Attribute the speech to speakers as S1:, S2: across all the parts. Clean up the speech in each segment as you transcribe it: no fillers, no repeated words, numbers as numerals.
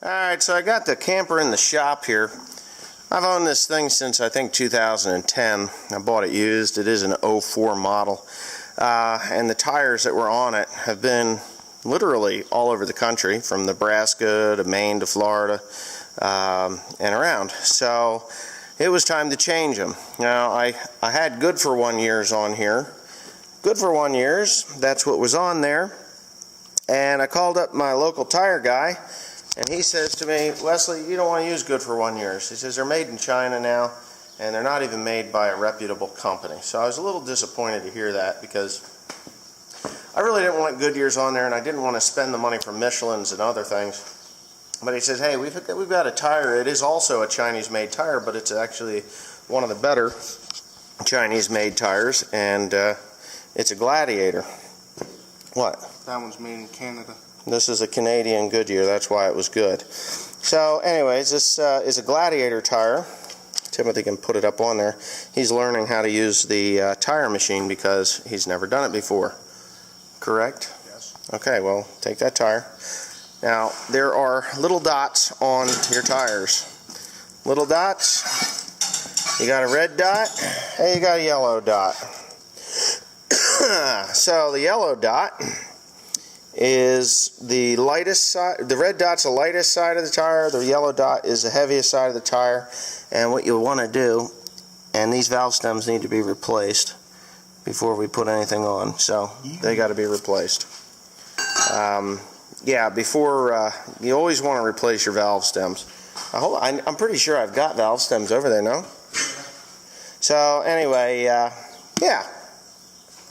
S1: Alright, so I got the camper in the shop here. I've owned this thing since I think 2010. I bought it used. It is an 04 model. And the tires that were on it have been literally all over the country, from Nebraska to Maine to Florida and around. So it was time to change them. Now I had good for 1 years on here. Good for 1 years, that's what was on there. And I called up my local tire guy, and he says to me, Wesley, you don't want to use good for 1 year. He says they're made in China now, and they're not even made by a reputable company. So I was a little disappointed to hear that, because I really didn't want Goodyears on there, and I didn't want to spend the money for Michelin's and other things. But he says, hey, we've got a tire. It is also a Chinese-made tire, but it's actually one of the better Chinese-made tires, and it's a Gladiator. What?
S2: That one's made in Canada.
S1: This is a Canadian Goodyear, that's why it was good. So anyways, this is a Gladiator tire. Timothy can put it up on there. He's learning how to use the tire machine because he's never done it before. Correct?
S2: Yes.
S1: Okay, well, take that tire. Now, there are little dots on your tires. Little dots. You got a red dot, and you got a yellow dot. So the yellow dot is the lightest side. The red dot's the lightest side of the tire. The yellow dot is the heaviest side of the tire. And what you'll want to do, and these valve stems need to be replaced before we put anything on. So they got to be replaced. Yeah, before you always want to replace your valve stems. I'm pretty sure I've got valve stems over there, no? So anyway, yeah.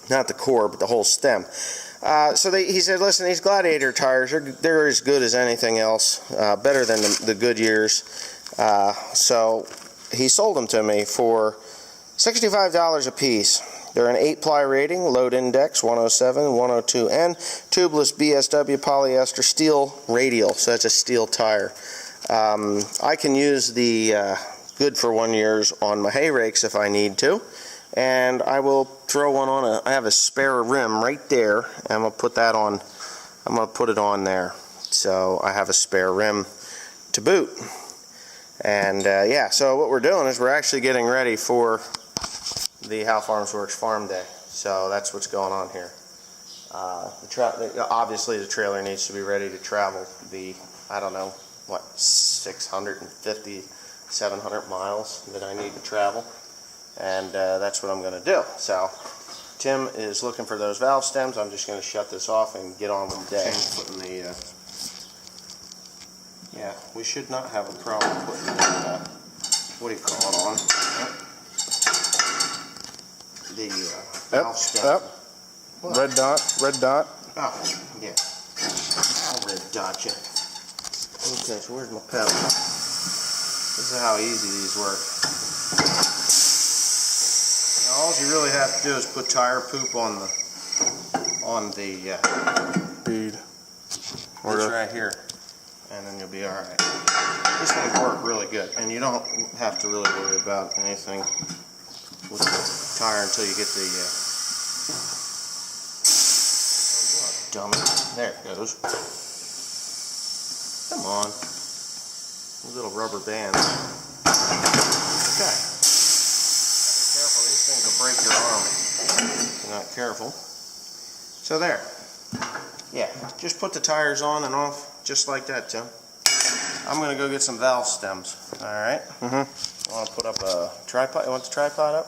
S1: Not the core, but the whole stem. So he said, listen, these Gladiator tires, they're as good as anything else, better than the Goodyears. So he sold them to me for $65 a piece. They're an 8-ply rating, load index 107, 102, and tubeless BSW polyester steel radial, so that's a steel tire. I can use the good for 1 years on my hay rakes if I need to. And I will throw one on. I have a spare rim right there, and I'm gonna put that on. I'm gonna put it on there, so I have a spare rim to boot. And yeah, so what we're doing is we're actually getting ready for the How Farms Works Farm Day. So that's what's going on here. Obviously, the trailer needs to be ready to travel the, I don't know, what, 650, 700 miles that I need to travel. And that's what I'm going to do. So Tim is looking for those valve stems. I'm just going to shut this off and get on with the day. Putting the yeah, we should not have a problem putting the what do you call it on? The valve stem.
S2: Yep. Red dot. Red dot.
S1: Oh, yeah. I'll red dot you. Okay, so where's my pedal? This is how easy these work. All you really have to do is put tire poop on the
S2: bead.
S1: It's right here, and then you'll be all right. This thing work really good, and you don't have to really worry about anything with the tire until you get the. Oh, dummy! There it goes. Come on, these little rubber bands. Okay. Break your arm if you're not careful. So there. Yeah, just put the tires on and off just like that, Tim. I'm going to go get some valve stems. Alright? I want to put up a tripod. You want the tripod up?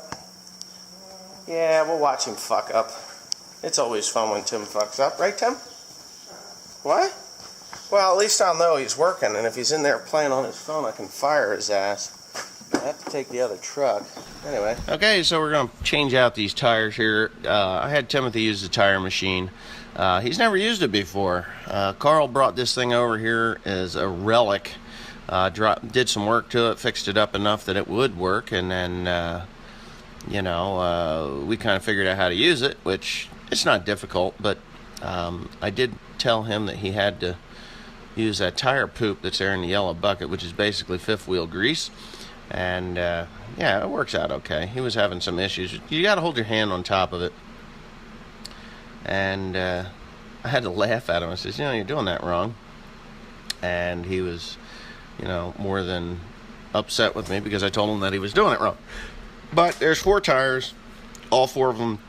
S1: Yeah, we'll watch him fuck up. It's always fun when Tim fucks up. Right, Tim? What? Well, at least I'll know he's working, and if he's in there playing on his phone, I can fire his ass. I have to take the other truck. Anyway. Okay, so we're going to change out these tires here. I had Timothy use the tire machine. He's never used it before. Carl brought this thing over here as a relic. Did some work to it, fixed it up enough that it would work, and then, you know, we kind of figured out how to use it, which it's not difficult, but I did tell him that he had to use that tire poop that's there in the yellow bucket, which is basically fifth wheel grease. And yeah, it works out okay. He was having some issues. You got to hold your hand on top of it. And I had to laugh at him. I says, you know, you're doing that wrong. and he was, more than upset with me because I told him that he was doing it wrong. But there's 4 tires, all 4 of them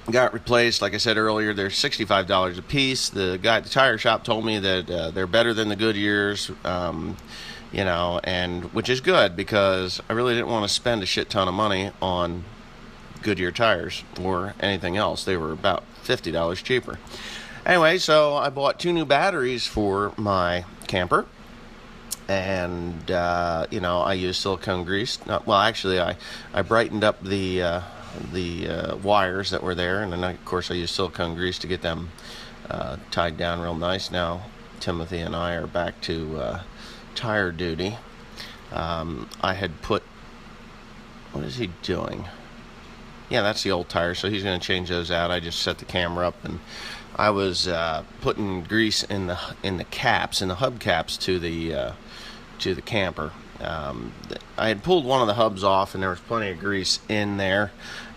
S1: got replaced. Like I said earlier, they're $65 a piece. The guy at the tire shop told me that they're better than the Goodyears, and which is good because I really didn't want to spend a shit ton of money on Goodyear tires or anything else. They were about $50 cheaper. Anyway, so I bought 2 new batteries for my camper, and I used silicone grease. Actually, I brightened up the wires that were there, and then of course I used silicone grease to get them tied down real nice. Now Timothy and I are back to tire duty. I had put, what is he doing? Yeah, that's the old tire, so he's going to change those out. I just set the camera up, and I was putting grease in the caps, in the hub caps to the camper. I had pulled one of the hubs off, and there was plenty of grease in there.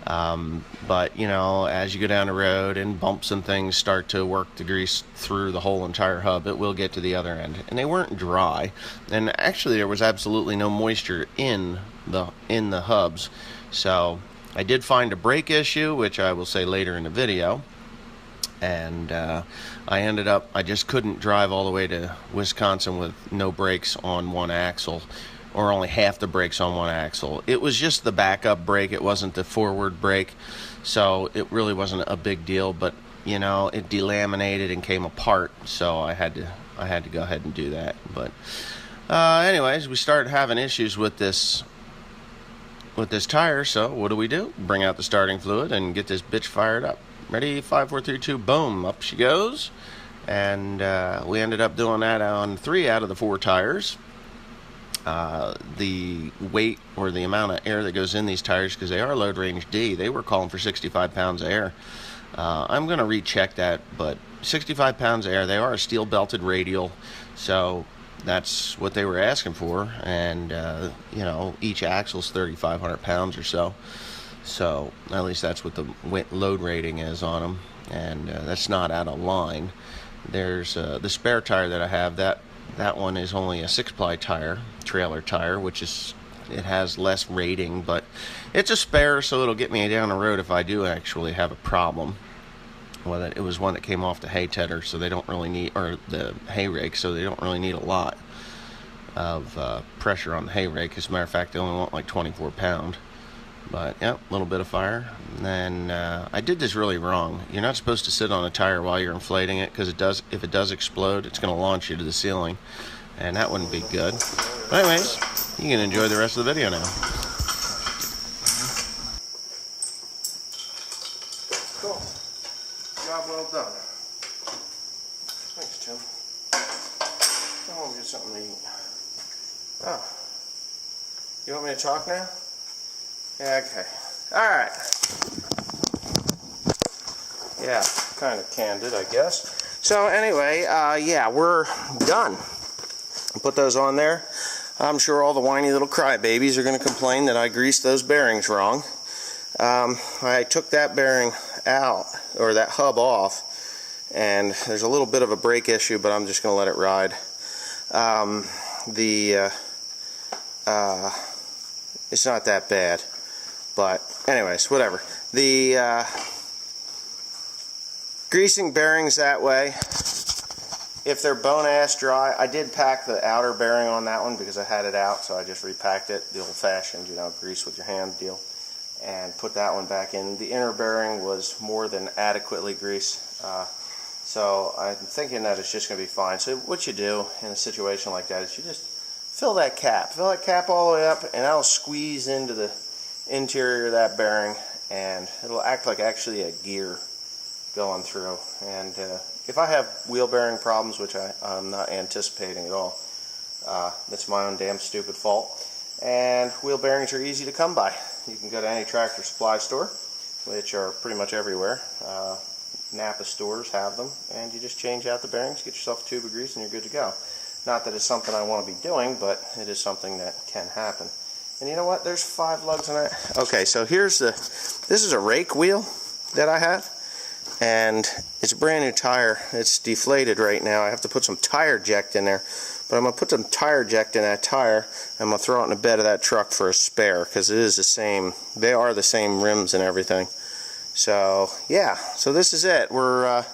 S1: But as you go down the road and bumps and things start to work the grease through the whole entire hub, it will get to the other end. And they weren't dry, and actually there was absolutely no moisture in the hubs. So I did find a brake issue, which I will say later in the video. And I just couldn't drive all the way to Wisconsin with no brakes on one axle, or only half the brakes on one axle. It was just the backup brake, it wasn't the forward brake, so it really wasn't a big deal. But it delaminated and came apart, so I had to go ahead and do that. But anyways, we started having issues with this tire. So what do? Bring out the starting fluid and get this bitch fired up. Ready? 5, 4, 3, 2, boom, up she goes. And we ended up doing that on 3 out of the 4 tires. The weight, or the amount of air that goes in these tires, because they are load range D, they were calling for 65 pounds of air. I'm going to recheck that, but 65 pounds of air. They are a steel belted radial, so that's what they were asking for. And each axle's 3,500 pounds or so. So at least that's what the load rating is on them, and that's not out of line. There's the spare tire that I have. That one is only a 6-ply tire, trailer tire, which it has less rating, but it's a spare, so it'll get me down the road if I do actually have a problem. Well, it was one that came off the hay tedder, so they don't really need, or the hay rake, so they don't really need a lot of pressure on the hay rake. As a matter of fact, they only want like 24 pound. But yeah, a little bit of fire. And then I did this really wrong. You're not supposed to sit on a tire while you're inflating it, because if it does explode, it's going to launch you to the ceiling, and that wouldn't be good. But anyways, you can enjoy the rest of the video now. Cool. Job well done. Thanks, Tim. Come home and get something to eat. Oh. You want me to talk now? Okay. Alright. Yeah, kind of candid, I guess. So anyway, yeah, we're done. Put those on there. I'm sure all the whiny little crybabies are going to complain that I greased those bearings wrong. I took that bearing out, or that hub off, and there's a little bit of a brake issue, but I'm just going to let it ride. It's not that bad. But anyways, whatever. The greasing bearings that way, if they're bone-ass dry, I did pack the outer bearing on that one because I had it out, so I just repacked it, the old-fashioned, grease with your hand deal, and put that one back in. The inner bearing was more than adequately greased, so I'm thinking that it's just going to be fine. So what you do in a situation like that is you just fill that cap all the way up, and that'll squeeze into the interior of that bearing, and it'll act like actually a gear going through. And if I have wheel bearing problems, which I'm not anticipating at all, that's my own damn stupid fault. And wheel bearings are easy to come by. You can go to any tractor supply store, which are pretty much everywhere. Napa stores have them, and you just change out the bearings, get yourself a tube of grease, and you're good to go. Not that it's something I want to be doing, but it is something that can happen. And you know what? There's 5 lugs on that. Okay, so this is a rake wheel that I have, and it's a brand new tire. It's deflated right now. I have to put some tire eject in there, but I'm going to put some tire eject in that tire. I'm going to throw it in the bed of that truck for a spare, because it is the same, they are the same rims and everything. So yeah, so this is it. We're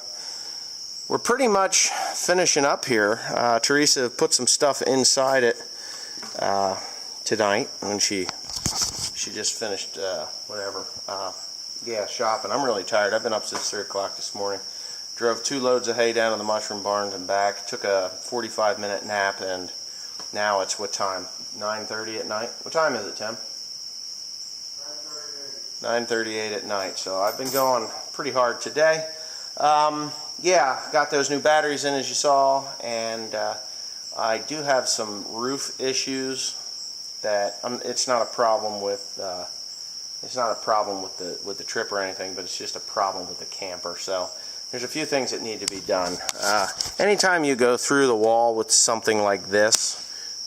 S1: pretty much finishing up here. Teresa put some stuff inside it tonight when she just finished shopping. I'm really tired. I've been up since 3 o'clock this morning. Drove 2 loads of hay down to the mushroom barns and back. Took a 45-minute nap, and now it's what time? 9:30 at night? What time is it, Tim? 9:38 at night. So I've been going pretty hard today. Yeah, got those new batteries in, as you saw, and I do have some roof issues that it's not a problem with the trip or anything, but it's just a problem with the camper. So there's a few things that need to be done. Anytime you go through the wall with something like this,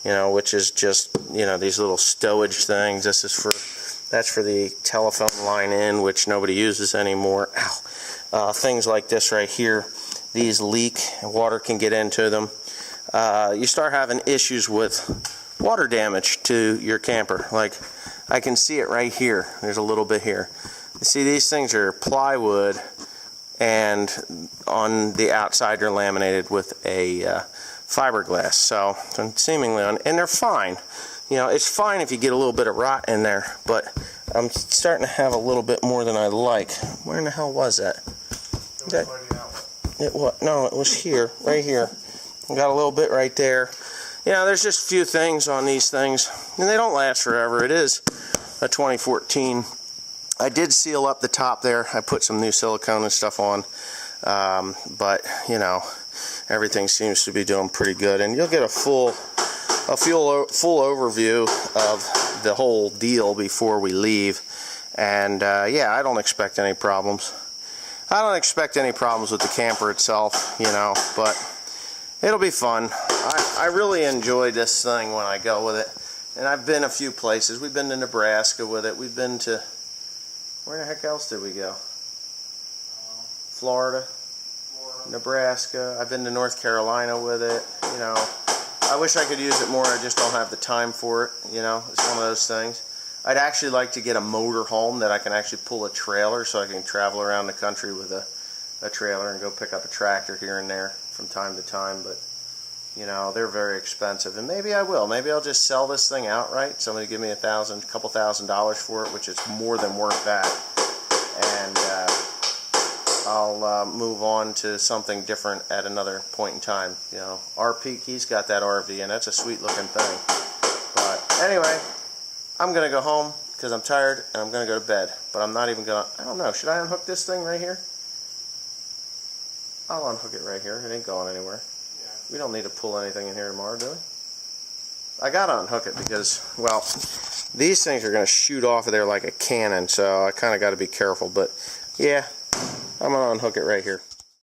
S1: which is just, these little stowage things. That's for the telephone line in, which nobody uses anymore. Ow. Things like this right here, these leak and water can get into them. You start having issues with water damage to your camper. Like, I can see it right here. There's a little bit here. You see, these things are plywood, and on the outside they're laminated with a fiberglass. So seemingly and they're fine. It's fine if you get a little bit of rot in there, but I'm starting to have a little bit more than I like. Where in the hell was that? No, it was here, right here. I got a little bit right there. There's just a few things on these things, and they don't last forever. It is a 2014. I did seal up the top there. I put some new silicone and stuff on, but everything seems to be doing pretty good, and you'll get a full overview of the whole deal before we leave. And yeah, I don't expect any problems. I don't expect any problems with the camper itself, but it'll be fun. I really enjoy this thing when I go with it. And I've been a few places. We've been to Nebraska with it. We've been to, where the heck else did we go? Florida, Nebraska. I've been to North Carolina with it. I wish I could use it more. I just don't have the time for it. It's one of those things. I'd actually like to get a motor home that I can actually pull a trailer, so I can travel around the country with a trailer and go pick up a tractor here and there from time to time. But they're very expensive, and maybe I will. Maybe I'll just sell this thing outright. Somebody give me a couple $1,000 for it, which is more than worth that, and I'll move on to something different at another point in time. Our Peak, he's got that RV, and that's a sweet looking thing. But anyway, I'm gonna go home because I'm tired, and I'm gonna go to bed. But I'm not even gonna, I don't know, should I unhook this thing right here? I'll unhook it right here. It ain't going anywhere. We don't need to pull anything in here tomorrow, do we? I gotta unhook it because, well, these things are gonna shoot off of there like a cannon, so I kinda gotta be careful. But yeah, I'm gonna unhook it right here.